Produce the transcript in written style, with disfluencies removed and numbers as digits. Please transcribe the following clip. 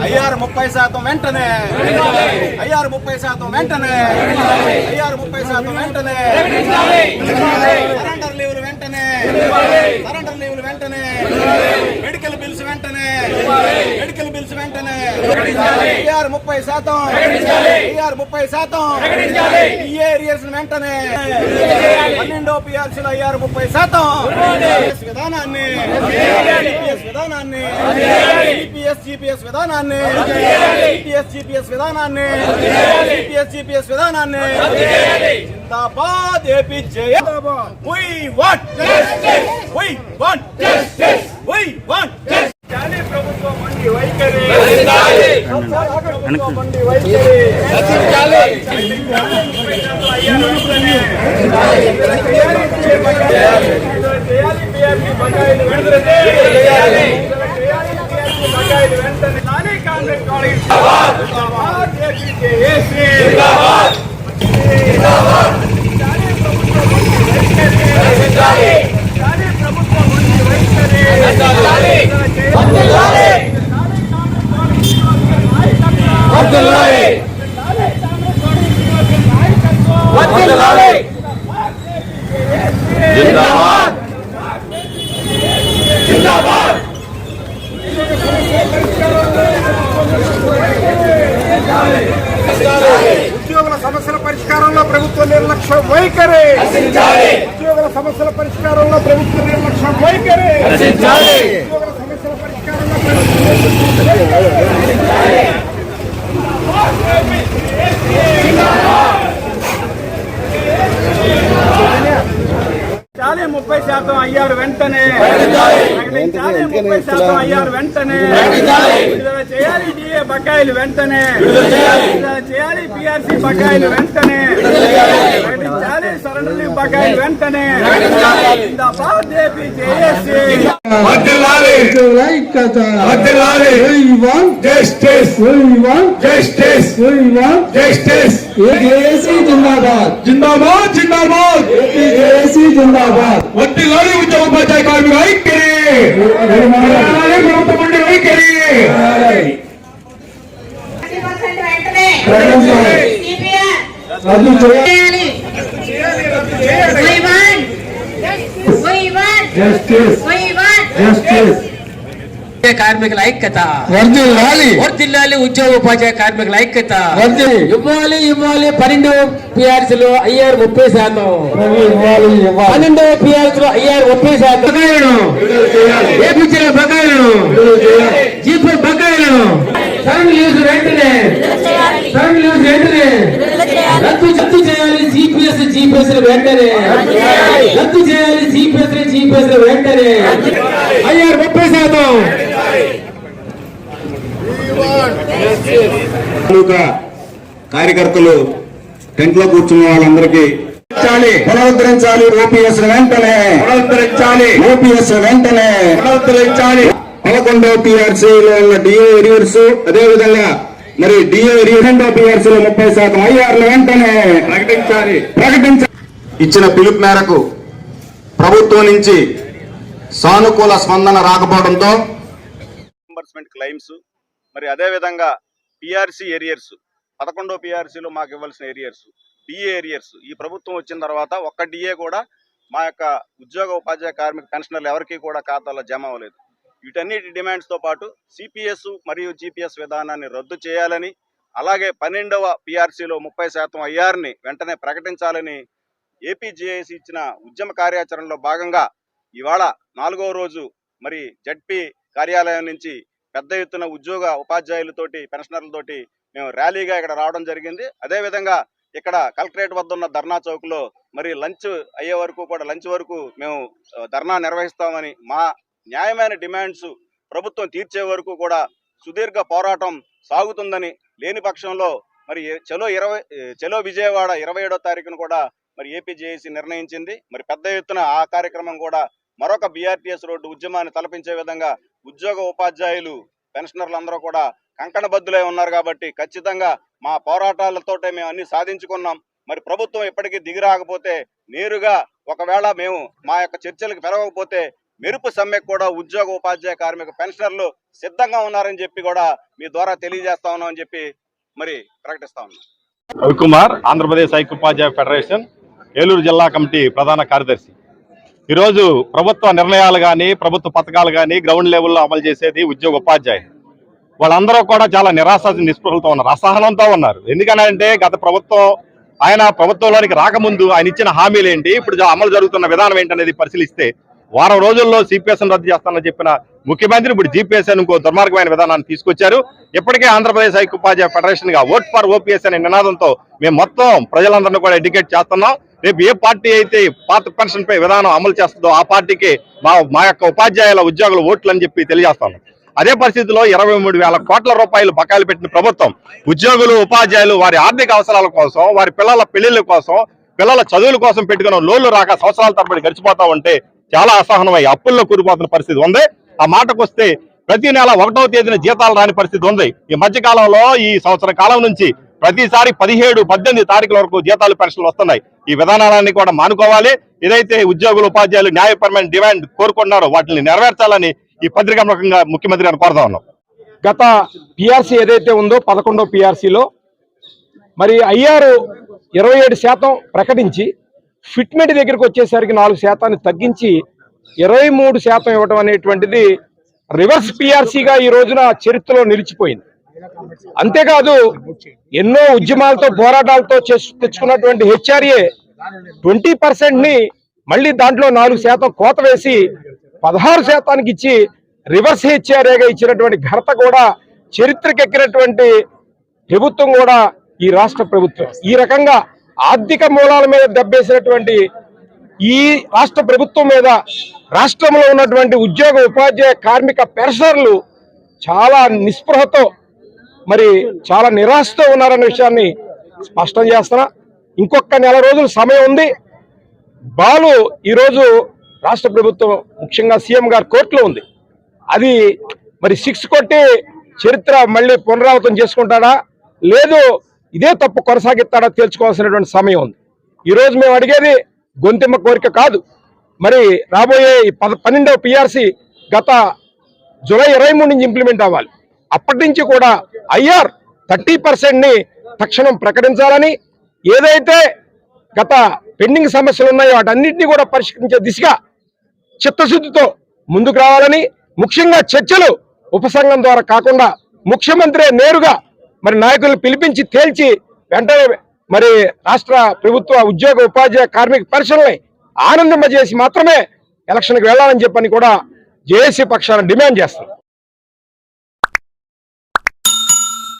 IR 30% వెంటనే, IR 30% వెంటనే, IR 30% వెంటనే, సరెండర్ లీవులు వెంటనే, సరెండర్ లీవులు వెంటనే, మెడికల్ బిల్స్ వెంటనే, మెడికల్ బిల్స్ వెంటనే, ఐఆర్ 30%, ఐఆర్ 30%, ఏరియాస్ వెంటనే 12వ పిఆర్సీలో ఐఆర్ 30% విధానాన్ని, విధానాన్ని జీపీఎస్ విధానాన్ని, జీపీఎస్ విధానాన్ని, జీపీఎస్ విధానాన్ని జిందాబాద్ ఏపీ జిందాబాద్. We want justice, we want justice, we want justice. జాలి ప్రభుత్వం మండి వైఖరి రచించాలి, ప్రభుత్వం మండి వైఖరి రచించాలి, చేయాలి బకాయిలు విడుదల చేయాలి, కాంగ్రెస్ కాలేజ్ జిందాబాద్, ఏపీజేఏసీ జిందాబాద్, జిందాబాద్. రచించాలి, ప్రభుత్వం మండి వైఖరి రచించాలి, వర్ధిల్లాలి, వర్ధిల్లాలి, వర్ధిల్లాలి, జిందాబాద్, జిందాబాద్. ఉద్యోగుల సమస్యల పరిష్కారంలో ప్రభుత్వ నిర్లక్ష్యం వైఖరి, ఉద్యోగుల సమస్యల పరిష్కారంలో ప్రభుత్వ నిర్లక్ష్యం వైఖరి, ఉద్యోగుల సమస్యల పరిష్కారంలో చాలే 30% అయ్యారు వెంటనే, ప్రకటించాలి 30% అయ్యారు వెంటనే, విడుదల చేయాలి డిఏ బకాయిలు వెంటనే, విడుదల చేయాలి పిఆర్సీ బకాయిలు వెంటనే, ప్రకటించాలి సరెండర్ లీవ్ బకాయిలు వెంటనే. జిందాబాద్ ఏపీజేఏసీ వర్ధిల్లాలి, వర్ధిల్లాలి, we want justice, we want justice, we want justice. APJAC జిందాబాద్, జిందాబాద్, జిందాబాద్, ఏపీజేఏసీ జిందాబాద్. వర్ధిల్లాలి ఉద్యోగోపాధ్యాయ కార్మిక ఐక్యతే, ప్రభుత్వం మండి వైఖరి కార్మికుల ఐక్యత వర్ధిల్లాలి, వర్ధిల్లాలి, ఉద్యోగ ఉపాధ్యాయ కార్మికుల ఐక్యత ఇవ్వాలి, ఇవ్వాలి. 12వ పిఆర్సీలో ఐఆర్ 30%, 12వ పిఆర్సీలో ఐఆర్ 30%, ఏపీల బకాయిలను, జీపీ బకాయిలను, సరెండర్ లీవ్స్ వెంటనే, సరెండర్ లీవ్స్ వెంటనే రద్దు చేయాలి, జీపీఎస్ వెంటనే రద్దు చేయాలి, జీపీఎస్ వెంటనే ఐఆర్ 30%. కార్యకర్తలు టెంట్ లో కూర్చున్న వాళ్ళందరికీ పునరుద్ధరించాలి, ఓపీఎస్ వెంటనే పునరుద్ధరించాలి, ఓపీఎస్ వెంటనే పునరుద్ధరించాలి. 11వ పిఆర్సీలో ఉన్న డిఏ ఎరియర్స్, అదేవిధంగా మరి డిఏ ఎరియర్ 2వ పిఆర్సీలో 30% ఐఆర్లు వెంటనే ప్రకటించాలి. ఇచ్చిన పిలుపు మేరకు ప్రభుత్వం నుంచి సానుకూల స్పందన రాకపోవడంతో రింబర్స్మెంట్ క్లెయిమ్స్, మరి అదేవిధంగా పిఆర్సీ ఏరియర్స్, 11వ పిఆర్సీలో మాకు ఇవ్వాల్సిన ఏరియర్స్, డిఏ ఏరియర్స్ ఈ ప్రభుత్వం వచ్చిన తర్వాత ఒక్క డిఏ కూడా మా యొక్క ఉద్యోగ ఉపాధ్యాయ కార్మిక పెన్షనర్లు ఎవరికి కూడా ఖాతాలో జమ అవ్వలేదు. వీటన్నిటి డిమాండ్స్తో పాటు సిపిఎస్ మరియు జీపీఎస్ విధానాన్ని రద్దు చేయాలని, అలాగే 12వ పిఆర్సీలో 30% ఐఆర్ని వెంటనే ప్రకటించాలని ఏపీజేఏసీ ఇచ్చిన ఉద్యమ కార్యాచరణలో భాగంగా ఇవాళ 4వ రోజు మరి జడ్పీ కార్యాలయం నుంచి పెద్ద ఎత్తున ఉద్యోగ ఉపాధ్యాయులతోటి పెన్షనర్లతోటి మేము ర్యాలీగా ఇక్కడ రావడం జరిగింది. అదేవిధంగా ఇక్కడ కలెక్టరేట్ వద్ద ఉన్న ధర్నా చౌక్లో మరి లంచ్ అయ్యే వరకు కూడా, లంచ్ వరకు మేము ధర్నా నిర్వహిస్తామని, మా న్యాయమైన డిమాండ్స్ ప్రభుత్వం తీర్చే వరకు కూడా సుదీర్ఘ పోరాటం సాగుతుందని, లేని పక్షంలో మరి చలో విజయవాడ 27వ తారీఖున కూడా మరి ఏపీజేఏసీ నిర్ణయించింది. మరి పెద్ద ఎత్తున ఆ కార్యక్రమం కూడా మరొక బీఆర్టీఎస్ రోడ్డు ఉద్యమాన్ని తలపించే విధంగా ఉద్యోగ ఉపాధ్యాయులు పెన్షనర్లు అందరూ కూడా కంకణబద్దులై ఉన్నారు. కాబట్టి ఖచ్చితంగా మా పోరాటాలతోటే మేము అన్ని సాధించుకున్నాం. మరి ప్రభుత్వం ఇప్పటికీ దిగి రాకపోతే, నేరుగా ఒకవేళ మేము మా యొక్క చర్చలకు పెరగకపోతే మెరుపు సమ్మెకు కూడా ఉద్యోగ ఉపాధ్యాయ కార్మిక పెన్షనర్లు సిద్ధంగా ఉన్నారని చెప్పి కూడా మీ ద్వారా తెలియజేస్తా ఉన్నాం అని చెప్పి మరి ప్రకటిస్తా ఉన్నాం. రవికుమార్, ఆంధ్రప్రదేశ్ ఐక్యోపాధ్యాయ ఫెడరేషన్ ఏలూరు జిల్లా కమిటీ ప్రధాన కార్యదర్శి. ఈరోజు ప్రభుత్వ నిర్ణయాలు కానీ ప్రభుత్వ పథకాలు కానీ గ్రౌండ్ లెవెల్లో అమలు చేసేది ఉద్యోగ ఉపాధ్యాయులు. వాళ్ళందరూ కూడా చాలా నిరాశ నిస్పృహలతో ఉన్నారు, అసహనంతో ఉన్నారు. ఎందుకనంటే గత ప్రభుత్వం ఆయన ప్రభుత్వంలోనికి రాకముందు ఆయన ఇచ్చిన హామీలు ఏంటి, ఇప్పుడు అమలు జరుగుతున్న విధానం ఏంటనేది పరిశీలిస్తే వారం రోజుల్లో సిపిఎస్ను రద్దు చేస్తానని చెప్పిన ముఖ్యమంత్రి ఇప్పుడు జీపీఎస్ ఇంకో దుర్మార్గమైన విధానాన్ని తీసుకొచ్చారు. ఇప్పటికే ఆంధ్రప్రదేశ్ ఐక్యోపాధ్యాయ ఫెడరేషన్ గా ఓట్ ఫర్ ఓపీఎస్ అనే నినాదంతో మేము మొత్తం ప్రజలందరినీ కూడా ఎడ్యుకేట్ చేస్తున్నాం. రేపు ఏ పార్టీ అయితే పాత పెన్షన్ పై విధానం అమలు చేస్తుందో ఆ పార్టీకి మా యొక్క ఉపాధ్యాయుల ఉద్యోగుల ఓట్లు అని చెప్పి తెలియజేస్తాను. అదే పరిస్థితిలో 23,000 కోట్ల రూపాయలు బకాయిలు పెట్టిన ప్రభుత్వం ఉద్యోగులు ఉపాధ్యాయులు వారి ఆర్థిక అవసరాల కోసం, వారి పిల్లల పెళ్లిళ్ళ కోసం, పిల్లల చదువుల కోసం పెట్టుకున్న లోన్లు రాక సంవత్సరాల తరబడి గడిచిపోతా ఉంటే చాలా అసహనమై అప్పుల్లో కూలిపోతున్న పరిస్థితి ఉంది. ఆ మాటకు వస్తే ప్రతి నెల 1వ తేదీన జీతాలు రాని పరిస్థితి ఉంది. ఈ మధ్య కాలంలో ఈ సంవత్సర కాలం నుంచి ప్రతిసారి 17, 18 తారీఖుల వరకు జీతాలు పెన్షన్లు వస్తున్నాయి. ఈ విధానాలన్నీ కూడా మానుకోవాలి. ఏదైతే ఉద్యోగులు ఉపాధ్యాయులు న్యాయపరమైన డిమాండ్ కోరుకుంటున్నారో వాటిని నెరవేర్చాలని ఈ పత్రికాముఖంగా ముఖ్యమంత్రి గారిని కోరుతా ఉన్నాం. గత పిఆర్సీ ఏదైతే ఉందో 11వ పిఆర్సీలో మరి ఐఆర్ 27% ప్రకటించి ఫిట్మెంట్ దగ్గరికి వచ్చేసరికి 4% తగ్గించి 23% ఇవ్వడం అనేటువంటిది రివర్స్ పిఆర్సీగా ఈ రోజున చరిత్రలో నిలిచిపోయింది. అంతేకాదు ఎన్నో ఉద్యమాలతో పోరాటాలతో తెచ్చుకున్నటువంటి హెచ్ఆర్ఏ 20% మళ్ళీ దాంట్లో 4% కోత వేసి 16% ఇచ్చి రివర్స్ హెచ్ఆర్ఏగా ఇచ్చినటువంటి ఘనత కూడా చరిత్రకెక్కినటువంటి ప్రభుత్వం కూడా ఈ రాష్ట్ర ప్రభుత్వం. ఈ రకంగా ఆర్థిక మూలాల మీద దెబ్బేసినటువంటి ఈ రాష్ట్ర ప్రభుత్వం మీద రాష్ట్రంలో ఉన్నటువంటి ఉద్యోగ ఉపాధ్యాయ కార్మిక పెన్షనర్లు చాలా నిస్పృహతో మరి చాలా నిరాశతో ఉన్నారన్న విషయాన్ని స్పష్టం చేస్తున్నా. ఇంకొక నెల రోజులు సమయం ఉంది. బాలు ఈరోజు రాష్ట్ర ప్రభుత్వం ముఖ్యంగా సీఎం గారు కోర్టులో ఉంది. అది మరి 6 కొట్టి చరిత్ర మళ్ళీ పునరావృతం చేసుకుంటాడా లేదు ఇదే తప్పు కొనసాగిస్తాడా తేల్చుకోవాల్సినటువంటి సమయం ఉంది. ఈరోజు మేము అడిగేది గొంతెమ్మ కోరిక కాదు. మరి రాబోయే 12వ పిఆర్సీ గత జూలై 23 నుంచి ఇంప్లిమెంట్ అవ్వాలి. అప్పటి నుంచి కూడా ఐఆర్ 30% తక్షణం ప్రకటించాలని, ఏదైతే గత పెండింగ్ సమస్యలు ఉన్నాయో వాటన్నింటినీ కూడా పరిష్కరించే దిశగా చిత్తశుద్ధితో ముందుకు రావాలని, ముఖ్యంగా చర్చలు ఉపసంఘం ద్వారా కాకుండా ముఖ్యమంత్రి నేరుగా మరి నాయకులను పిలిపించి తేల్చి వెంటనే మరి రాష్ట్ర ప్రభుత్వ ఉద్యోగ ఉపాధ్యాయ కార్మిక పెన్షన్లని ఆనందింపజేసి మాత్రమే ఎలక్షన్కి వెళ్లాలని చెప్పని కూడా జేఏసీ పక్షాన డిమాండ్ చేస్తారు.